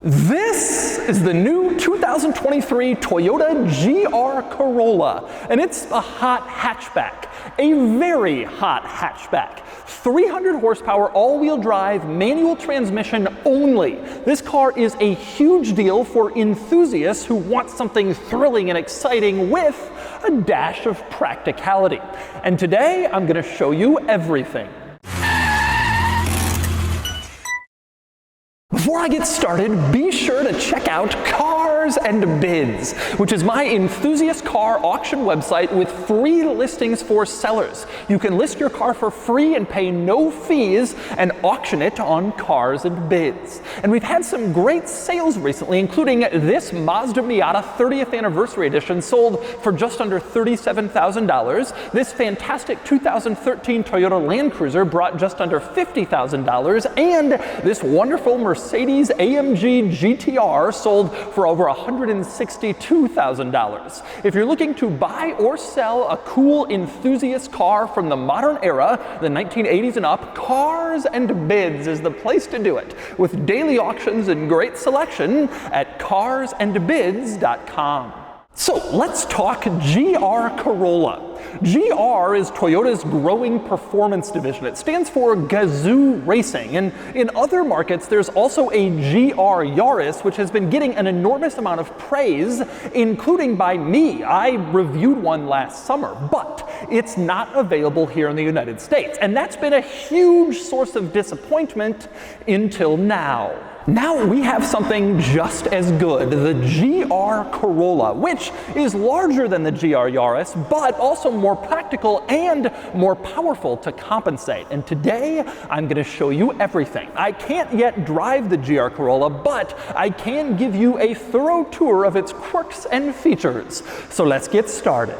This is the new 2023 Toyota GR Corolla, and it's a hot hatchback, a very hot hatchback. 300 horsepower, all-wheel drive, manual transmission only. This car is a huge deal for enthusiasts who want something thrilling and exciting with a dash of practicality. And today, I'm going to show you everything. Before I get started, be sure to check out Cars and Bids, which is my enthusiast car auction website with free listings for sellers. You can list your car for free and pay no fees and auction it on Cars and Bids. And we've had some great sales recently, including this Mazda Miata 30th Anniversary Edition sold for just under $37,000. This fantastic 2013 Toyota Land Cruiser brought just under $50,000, and this wonderful Mercedes-AMG GTR sold for over $162,000. If you're looking to buy or sell a cool enthusiast car from the modern era, the 1980s and up, Cars and Bids is the place to do it, with daily auctions and great selection at carsandbids.com. So let's talk GR Corolla. GR is Toyota's growing performance division. It stands for Gazoo Racing, and in other markets there's also a GR Yaris, which has been getting an enormous amount of praise, including by me. I reviewed one last summer, but it's not available here in the United States, and that's been a huge source of disappointment until now. Now we have something just as good, the GR Corolla, which is larger than the GR Yaris, but also more practical and more powerful to compensate. And today, I'm going to show you everything. I can't yet drive the GR Corolla, but I can give you a thorough tour of its quirks and features. So let's get started.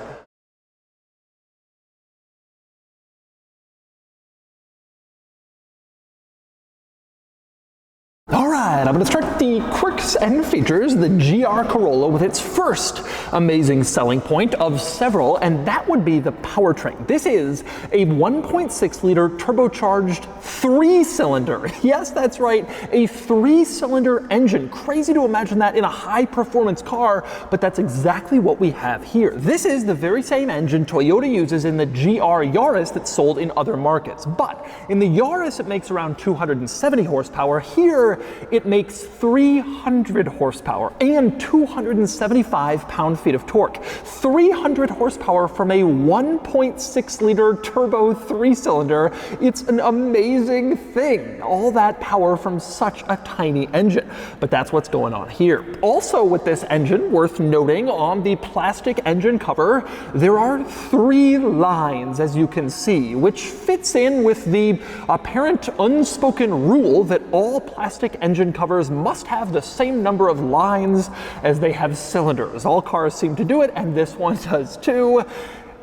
Alright, I'm going to start the quirks and features, the GR Corolla, with its first amazing selling point of several, and that would be the powertrain. This is a 1.6 liter turbocharged 3-cylinder. Yes, that's right, a 3-cylinder engine. Crazy to imagine that in a high-performance car, but that's exactly what we have here. This is the very same engine Toyota uses in the GR Yaris that's sold in other markets. But in the Yaris, it makes around 270 horsepower. Here, it makes 300 horsepower and 275 pound-feet of torque. 300 horsepower from a 1.6 liter turbo 3-cylinder. It's an amazing thing. All that power from such a tiny engine. But that's what's going on here. Also with this engine, worth noting, on the plastic engine cover, there are 3 lines, as you can see, which fits in with the apparent unspoken rule that all plastic engine covers must have the same number of lines as they have cylinders. All cars seem to do it, and this one does too.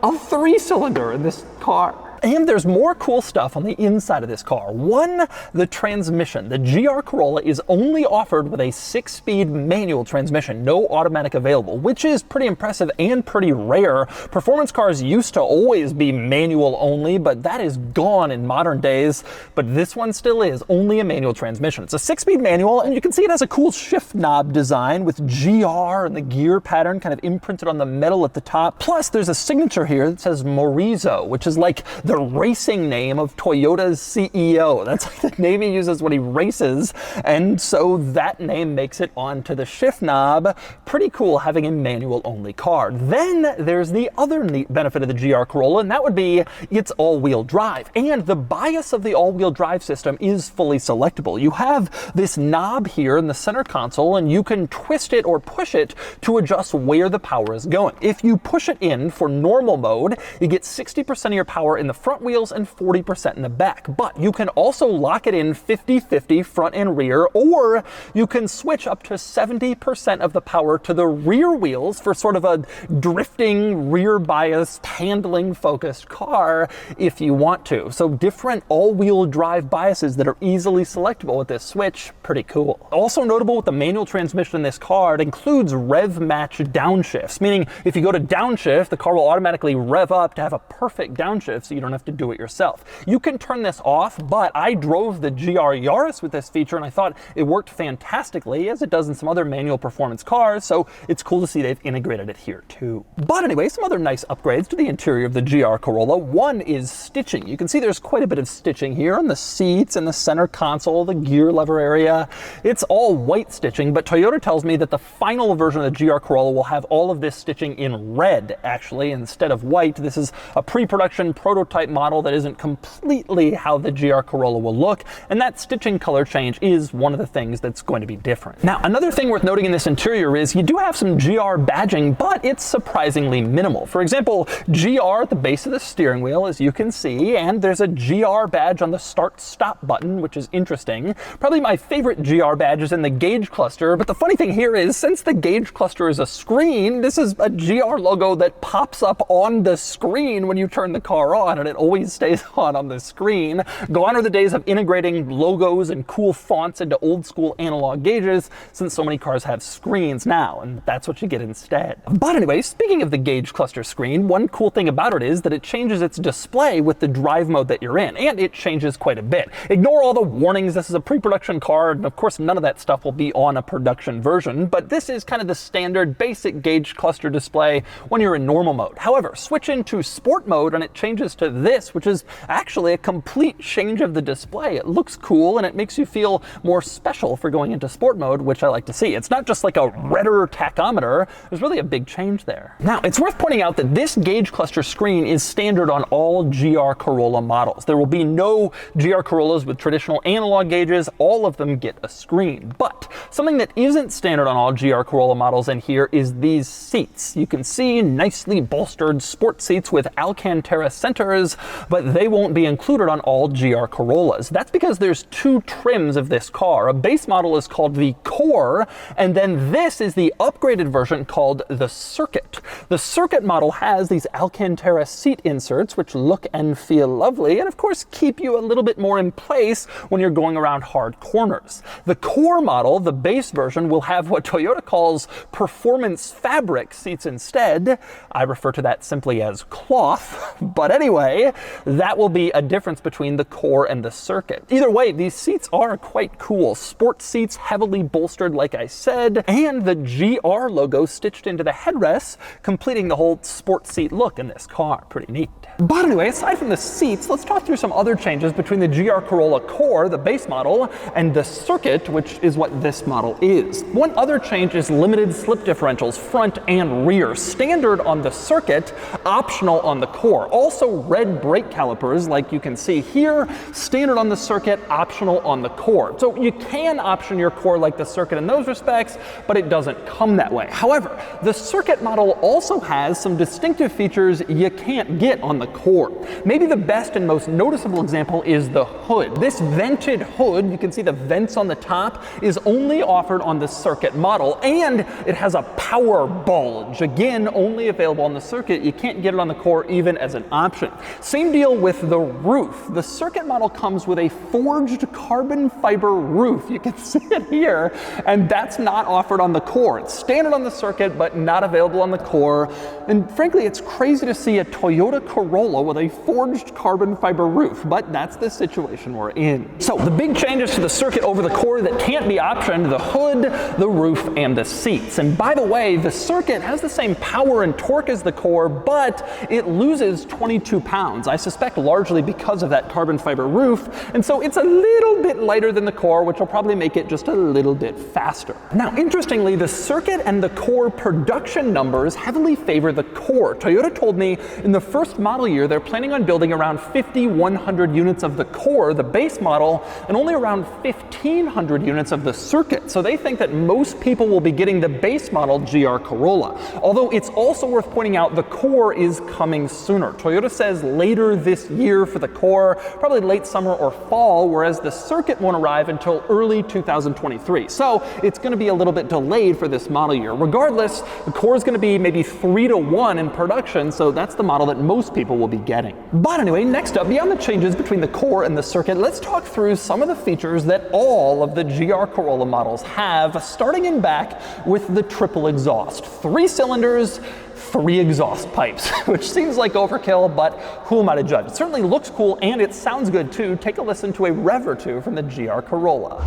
A 3-cylinder in this car. And there's more cool stuff on the inside of this car. One, the transmission. The GR Corolla is only offered with a 6-speed manual transmission, no automatic available, which is pretty impressive and pretty rare. Performance cars used to always be manual only, but that is gone in modern days. But this one still is only a manual transmission. It's a 6-speed manual, and you can see it has a cool shift knob design with GR and the gear pattern kind of imprinted on the metal at the top. Plus, there's a signature here that says Morizo, which is like the racing name of Toyota's CEO. That's like the name he uses when he races, and so that name makes it onto the shift knob. Pretty cool having a manual only car. Then there's the other neat benefit of the GR Corolla, and that would be its all-wheel drive. And the bias of the all-wheel drive system is fully selectable. You have this knob here in the center console, and you can twist it or push it to adjust where the power is going. If you push it in for normal mode, you get 60% of your power in the front wheels and 40% in the back. But you can also lock it in 50-50 front and rear, or you can switch up to 70% of the power to the rear wheels for sort of a drifting, rear bias, handling focused car if you want to. So different all-wheel drive biases that are easily selectable with this switch. Pretty cool. Also notable with the manual transmission in this car, it includes rev match downshifts, meaning if you go to downshift, the car will automatically rev up to have a perfect downshift, so you don't don't have to do it yourself. You can turn this off, but I drove the GR Yaris with this feature and I thought it worked fantastically, as it does in some other manual performance cars, so it's cool to see they've integrated it here too. But anyway, some other nice upgrades to the interior of the GR Corolla. One is stitching. You can see there's quite a bit of stitching here on the seats and the center console, the gear lever area. It's all white stitching, but Toyota tells me that the final version of the GR Corolla will have all of this stitching in red, actually, instead of white. This is a pre-production prototype model that isn't completely how the GR Corolla will look, and that stitching color change is one of the things that's going to be different. Now, another thing worth noting in this interior is you do have some GR badging, but it's surprisingly minimal. For example, GR at the base of the steering wheel, as you can see, and there's a GR badge on the start-stop button, which is interesting. Probably my favorite GR badge is in the gauge cluster, but the funny thing here is, since the gauge cluster is a screen, this is a GR logo that pops up on the screen when you turn the car on, and it always stays on the screen. Gone are the days of integrating logos and cool fonts into old school analog gauges, since so many cars have screens now, and that's what you get instead. But anyway, speaking of the gauge cluster screen, one cool thing about it is that it changes its display with the drive mode that you're in, and it changes quite a bit. Ignore all the warnings, this is a pre-production car, and of course none of that stuff will be on a production version, but this is kind of the standard basic gauge cluster display when you're in normal mode. However, switch into sport mode and it changes to this, which is actually a complete change of the display. It looks cool and it makes you feel more special for going into sport mode, which I like to see. It's not just like a redder tachometer, there's really a big change there. Now, it's worth pointing out that this gauge cluster screen is standard on all GR Corolla models. There will be no GR Corollas with traditional analog gauges, all of them get a screen. But something that isn't standard on all GR Corolla models in here is these seats. You can see nicely bolstered sport seats with Alcantara centers, but they won't be included on all GR Corollas. That's because there's two trims of this car. A base model is called the Core, and then this is the upgraded version called the Circuit. The Circuit model has these Alcantara seat inserts, which look and feel lovely, and of course keep you a little bit more in place when you're going around hard corners. The Core model, the base version, will have what Toyota calls performance fabric seats instead. I refer to that simply as cloth, but anyway, that will be a difference between the Core and the Circuit. Either way, these seats are quite cool. Sport seats, heavily bolstered like I said, and the GR logo stitched into the headrests, completing the whole sport seat look in this car. Pretty neat. But anyway, aside from the seats, let's talk through some other changes between the GR Corolla Core, the base model, and the Circuit, which is what this model is. One other change is limited slip differentials, front and rear. Standard on the Circuit, optional on the Core. Also red brake calipers, like you can see here, standard on the Circuit, optional on the Core. So you can option your Core like the Circuit in those respects, but it doesn't come that way. However, the Circuit model also has some distinctive features you can't get on the Core. Maybe the best and most noticeable example is the hood. This vented hood, you can see the vents on the top, is only offered on the Circuit model, and it has a power bulge. Again, only available on the Circuit. You can't get it on the Core even as an option. Same deal with the roof. The Circuit model comes with a forged carbon fiber roof. You can see it here, and that's not offered on the Core. It's standard on the Circuit, but not available on the Core. And frankly, it's crazy to see a Toyota Corolla with a forged carbon fiber roof, but that's the situation we're in. So the big changes to the Circuit over the Core that can't be optioned: the hood, the roof, and the seats. And by the way, the Circuit has the same power and torque as the Core, but it loses 22 pounds. I suspect largely because of that carbon fiber roof, and so it's a little bit lighter than the Core, which will probably make it just a little bit faster. Now, interestingly, the Circuit and the Core production numbers heavily favor the Core. Toyota told me in the first model year they're planning on building around 5,100 units of the Core, the base model, and only around 1,500 units of the Circuit. So they think that most people will be getting the base model GR Corolla. Although it's also worth pointing out the Core is coming sooner. Toyota says later this year for the Core, probably late summer or fall, whereas the Circuit won't arrive until early 2023. So it's going to be a little bit delayed for this model year. Regardless, the Core is going to be maybe 3-to-1 in production, so that's the model that most people will be getting. But anyway, next up, beyond the changes between the Core and the Circuit, let's talk through some of the features that all of the GR Corolla models have, starting in back with the triple exhaust. 3 cylinders, 3 exhaust pipes, which seems like overkill, but who am I to judge? It certainly looks cool and it sounds good too. Take a listen to a rev or two from the GR Corolla.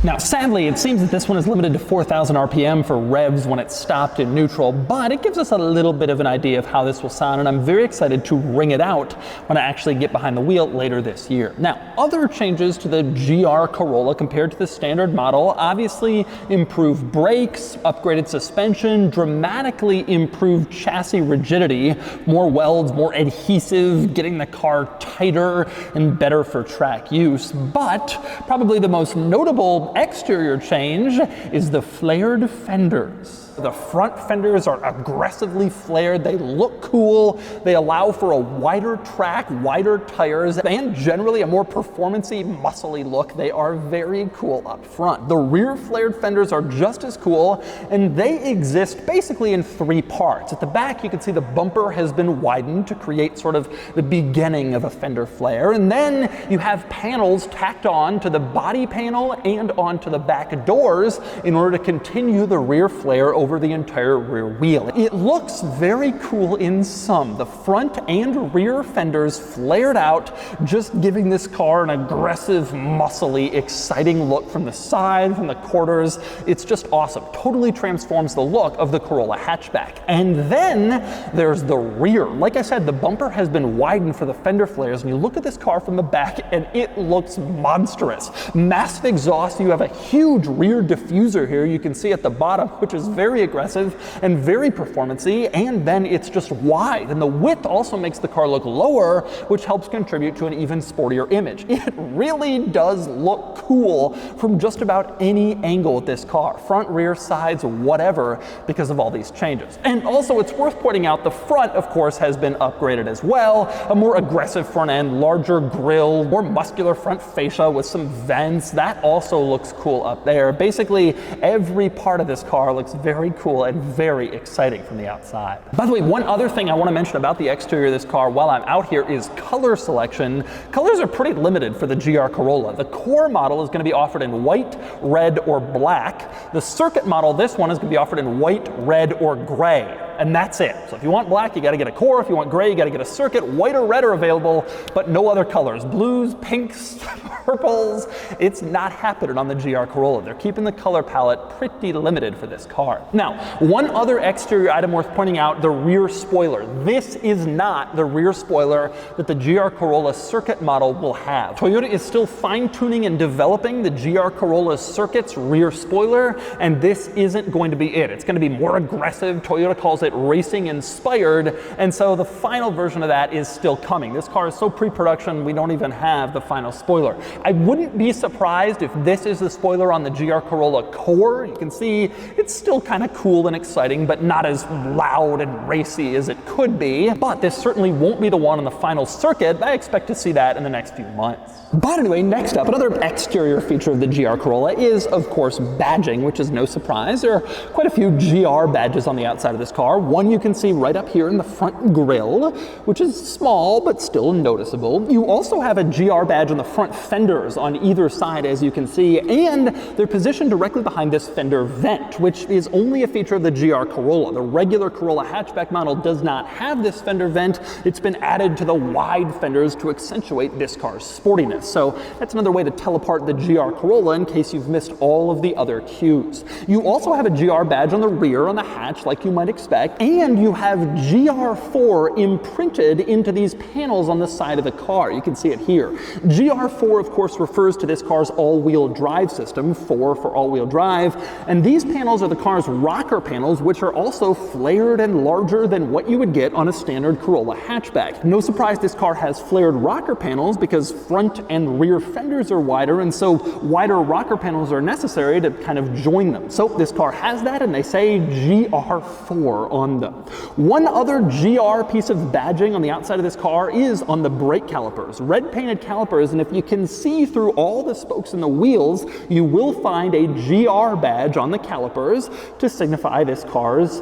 Now, sadly, it seems that this one is limited to 4,000 RPM for revs when it's stopped in neutral, but it gives us a little bit of an idea of how this will sound, and I'm very excited to ring it out when I actually get behind the wheel later this year. Now, other changes to the GR Corolla compared to the standard model, obviously improved brakes, upgraded suspension, dramatically improved chassis rigidity, more welds, more adhesive, getting the car tighter and better for track use. But probably the most notable exterior change is the flared fenders. The front fenders are aggressively flared, they look cool, they allow for a wider track, wider tires, and generally a more performance-y, muscly look. They are very cool up front. The rear flared fenders are just as cool, and they exist basically in 3 parts. At the back, you can see the bumper has been widened to create sort of the beginning of a fender flare, and then you have panels tacked on to the body panel and onto the back doors in order to continue the rear flare over the entire rear wheel. It looks very cool in some. The front and rear fenders flared out, just giving this car an aggressive, muscly, exciting look from the side, from the quarters. It's just awesome. Totally transforms the look of the Corolla hatchback. And then there's the rear. Like I said, the bumper has been widened for the fender flares, and you look at this car from the back and it looks monstrous. Massive exhaust. You have a huge rear diffuser here. You can see at the bottom, which is very aggressive and very performance-y, and then it's just wide, and the width also makes the car look lower, which helps contribute to an even sportier image. It really does look cool from just about any angle with this car, front, rear, sides, whatever, because of all these changes. And also, it's worth pointing out the front, of course, has been upgraded as well. A more aggressive front end, larger grille, more muscular front fascia with some vents. That also looks cool up there. Basically, every part of this car looks very cool and very exciting from the outside. By the way, one other thing I want to mention about the exterior of this car while I'm out here is color selection. Colors are pretty limited for the GR Corolla. The core model is going to be offered in white, red, or black. The circuit model, this one, is going to be offered in white, red, or gray. And that's it. So if you want black, you got to get a core. If you want gray, you got to get a circuit. White or red are available, but no other colors. Blues, pinks, purples. It's not happening on the GR Corolla. They're keeping the color palette pretty limited for this car. Now, one other exterior item worth pointing out, the rear spoiler. This is not the rear spoiler that the GR Corolla circuit model will have. Toyota is still fine-tuning and developing the GR Corolla circuit's rear spoiler, and this isn't going to be it. It's going to be more aggressive. Toyota calls it racing inspired, and so the final version of that is still coming. This car is so pre-production, we don't even have the final spoiler. I wouldn't be surprised if this is the spoiler on the GR Corolla core. You can see it's still kind of cool and exciting, but not as loud and racy as it could be. But this certainly won't be the one on the final circuit. I expect to see that in the next few months. But anyway, next up, another exterior feature of the GR Corolla is, of course, badging, which is no surprise. There are quite a few GR badges on the outside of this car. One you can see right up here in the front grille, which is small but still noticeable. You also have a GR badge on the front fenders on either side, as you can see, and they're positioned directly behind this fender vent, which is only a feature of the GR Corolla. The regular Corolla hatchback model does not have this fender vent. It's been added to the wide fenders to accentuate this car's sportiness. So that's another way to tell apart the GR Corolla in case you've missed all of the other cues. You also have a GR badge on the rear on the hatch, like you might expect, and you have GR4 imprinted into these panels on the side of the car. You can see it here. GR4, of course, refers to this car's all-wheel drive system, 4 for all-wheel drive, and these panels are the car's rocker panels, which are also flared and larger than what you would get on a standard Corolla hatchback. No surprise this car has flared rocker panels because front and rear fenders are wider, and so wider rocker panels are necessary to kind of join them. So this car has that, and they say GR4 on them. One other GR piece of badging on the outside of this car is on the brake calipers. Red painted calipers, and if you can see through all the spokes in the wheels, you will find a GR badge on the calipers to signify this car's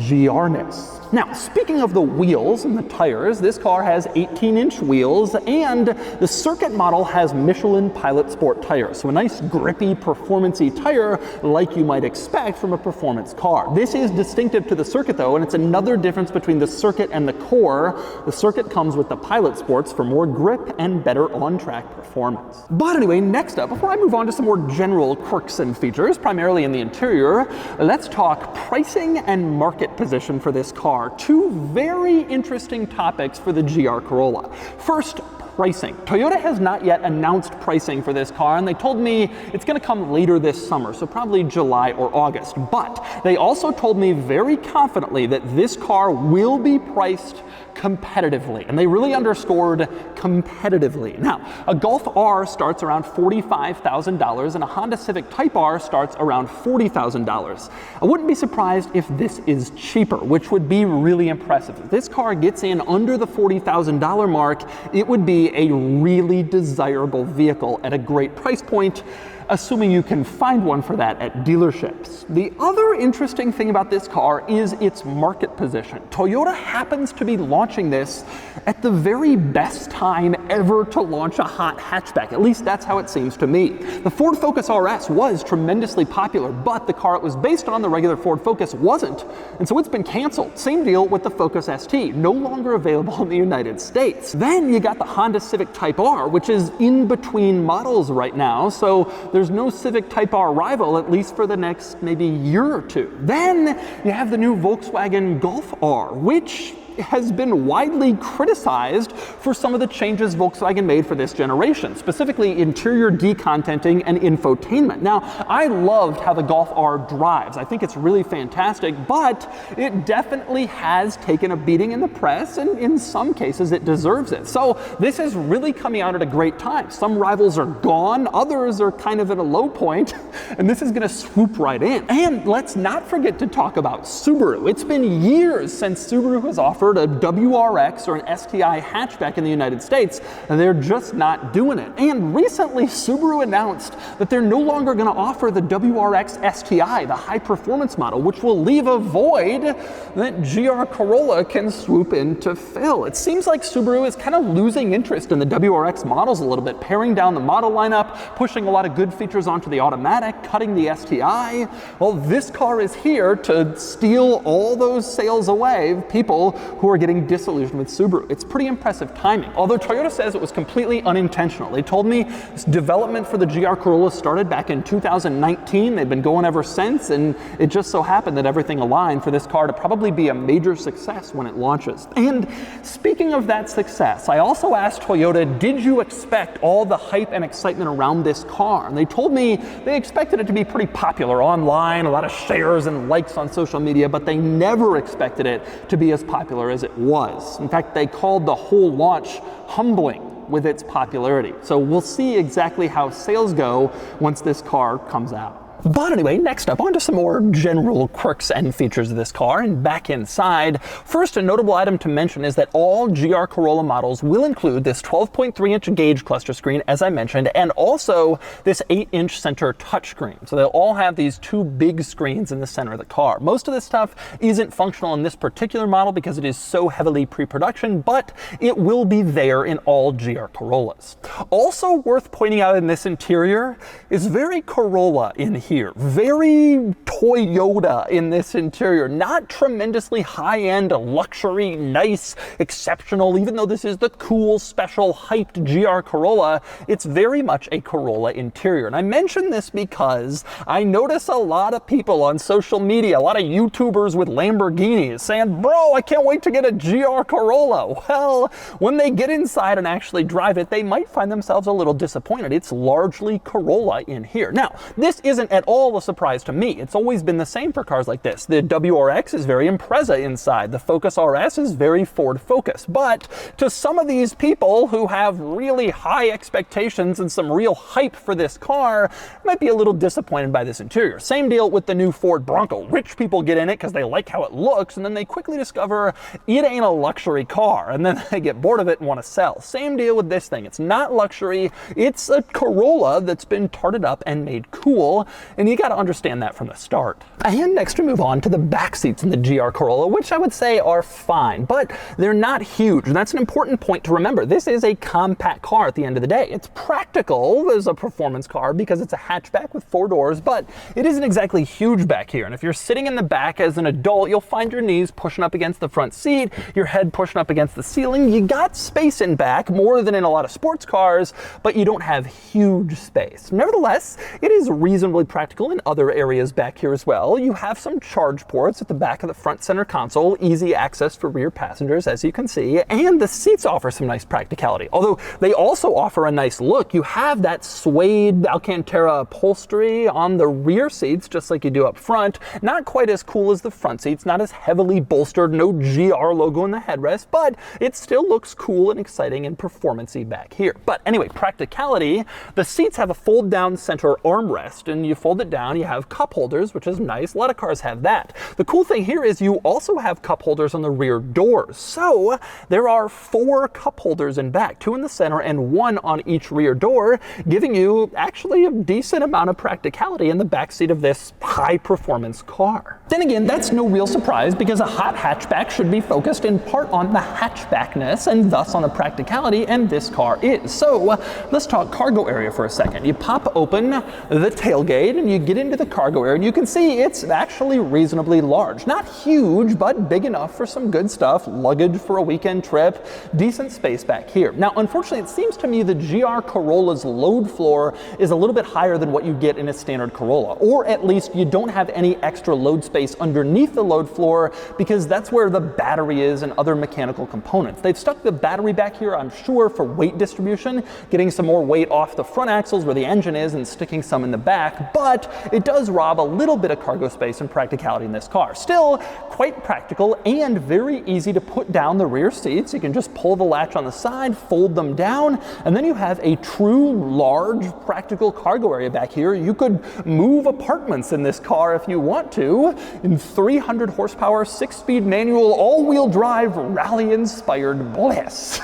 GR-ness. Now, speaking of the wheels and the tires, this car has 18-inch wheels, and the circuit model has Michelin Pilot Sport tires, so a nice grippy, performance-y tire like you might expect from a performance car. This is distinctive to the circuit though, and it's another difference between the circuit and the core. The circuit comes with the Pilot Sports for more grip and better on-track performance. But anyway, next up, before I move on to some more general quirks and features, primarily in the interior, let's talk pricing and market position for this car. Two very interesting topics for the GR Corolla. First, pricing. Toyota has not yet announced pricing for this car, and they told me it's going to come later this summer, so probably July or August. But they also told me very confidently that this car will be priced competitively, and they really underscored competitively. Now, a Golf R starts around $45,000 and a Honda Civic Type R starts around $40,000. I wouldn't be surprised if this is cheaper, which would be really impressive. If this car gets in under the $40,000 mark, it would be a really desirable vehicle at a great price point, assuming you can find one for that at dealerships. The other interesting thing about this car is its market position. Toyota happens to be launching this at the very best time ever to launch a hot hatchback. At least that's how it seems to me. The Ford Focus RS was tremendously popular, but the car it was based on, the regular Ford Focus, wasn't, and so it's been canceled. Same deal with the Focus ST, no longer available in the United States. Then you got the Honda Civic Type R, which is in between models right now, so there's no Civic Type R rival, at least for the next maybe year or two. Then you have the new Volkswagen Golf R, which has been widely criticized for some of the changes Volkswagen made for this generation, specifically interior decontenting and infotainment. Now, I loved how the Golf R drives. I think it's really fantastic, but it definitely has taken a beating in the press, and in some cases it deserves it. So this is really coming out at a great time. Some rivals are gone, others are kind of at a low point, and this is going to swoop right in. And let's not forget to talk about Subaru. It's been years since Subaru has offered a WRX or an STI hatchback in the United States, and they're just not doing it. And recently, Subaru announced that they're no longer going to offer the WRX STI, the high performance model, which will leave a void that GR Corolla can swoop in to fill. It seems like Subaru is kind of losing interest in the WRX models a little bit, paring down the model lineup, pushing a lot of good features onto the automatic, cutting the STI. Well, this car is here to steal all those sales away, people who are getting disillusioned with Subaru. It's pretty impressive timing. Although Toyota says it was completely unintentional. They told me this development for the GR Corolla started back in 2019. They've been going ever since, and it just so happened that everything aligned for this car to probably be a major success when it launches. And speaking of that success, I also asked Toyota, did you expect all the hype and excitement around this car? And they told me they expected it to be pretty popular online, a lot of shares and likes on social media, but they never expected it to be as popular as it was. In fact, they called the whole launch humbling with its popularity. So we'll see exactly how sales go once this car comes out. But anyway, next up, on to some more general quirks and features of this car, and back inside. First, a notable item to mention is that all GR Corolla models will include this 12.3-inch gauge cluster screen, as I mentioned, and also this 8-inch center touchscreen. So they'll all have these two big screens in the center of the car. Most of this stuff isn't functional in this particular model because it is so heavily pre-production, but it will be there in all GR Corollas. Also worth pointing out in this interior is very Corolla in here. Very Toyota in this interior. Not tremendously high-end, luxury, nice, exceptional. Even though this is the cool, special, hyped GR Corolla, it's very much a Corolla interior. And I mention this because I notice a lot of people on social media, a lot of YouTubers with Lamborghinis saying, bro, I can't wait to get a GR Corolla. Well, when they get inside and actually drive it, they might find themselves a little disappointed. It's largely Corolla in here. Now, this isn't at all a surprise to me. It's always been the same for cars like this. The WRX is very Impreza inside. The Focus RS is very Ford Focus. But to some of these people who have really high expectations and some real hype for this car, might be a little disappointed by this interior. Same deal with the new Ford Bronco. Rich people get in it because they like how it looks, and then they quickly discover it ain't a luxury car, and then they get bored of it and want to sell. Same deal with this thing. It's not luxury. It's a Corolla that's been tarted up and made cool. and you got to understand that from the start. And next we move on to the back seats in the GR Corolla, which I would say are fine, but they're not huge. And that's an important point to remember. This is a compact car at the end of the day. It's practical as a performance car because it's a hatchback with 4 doors, but it isn't exactly huge back here. And if you're sitting in the back as an adult, you'll find your knees pushing up against the front seat, your head pushing up against the ceiling. You got space in back, more than in a lot of sports cars, but you don't have huge space. Nevertheless, it is reasonably practical in other areas back here as well. You have some charge ports at the back of the front center console, easy access for rear passengers, as you can see, and the seats offer some nice practicality. Although they also offer a nice look. You have that suede Alcantara upholstery on the rear seats, just like you do up front. Not quite as cool as the front seats, not as heavily bolstered, no GR logo in the headrest, but it still looks cool and exciting and performance-y back here. But anyway, practicality, the seats have a fold-down center armrest, and you fold it down, you have cup holders, which is nice. A lot of cars have that. The cool thing here is you also have cup holders on the rear doors. So there are 4 cup holders in back, 2 in the center and 1 on each rear door, giving you actually a decent amount of practicality in the back seat of this high-performance car. Then again, that's no real surprise because a hot hatchback should be focused in part on the hatchbackness and thus on the practicality, and this car is. So let's talk cargo area for a second. You pop open the tailgate and you get into the cargo area, and you can see it's actually reasonably large. Not huge, but big enough for some good stuff, luggage for a weekend trip, decent space back here. Now, unfortunately, it seems to me the GR Corolla's load floor is a little bit higher than what you get in a standard Corolla, or at least you don't have any extra load space underneath the load floor because that's where the battery is and other mechanical components. They've stuck the battery back here, I'm sure, for weight distribution, getting some more weight off the front axles where the engine is and sticking some in the back, but it does rob a little bit of cargo space and practicality in this car. Still quite practical and very easy to put down the rear seats. You can just pull the latch on the side, fold them down, and then you have a true large practical cargo area back here. You could move apartments in this car if you want to, in 300 horsepower, 6-speed manual, all-wheel drive, rally-inspired bliss.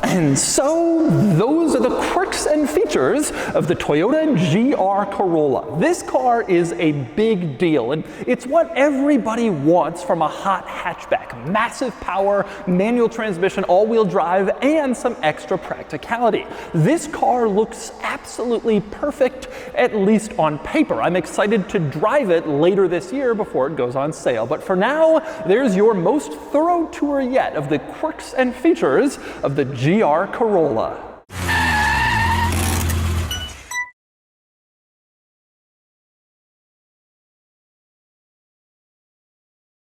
And so those are the quirks and features of the Toyota GR Corolla. This car is a big deal, and it's what everybody wants from a hot hatchback. Massive power, manual transmission, all-wheel drive, and some extra practicality. This car looks absolutely perfect, at least on paper. I'm excited to drive it later this year before it goes on sale. But for now, there's your most thorough tour yet of the quirks and features of the GR Corolla.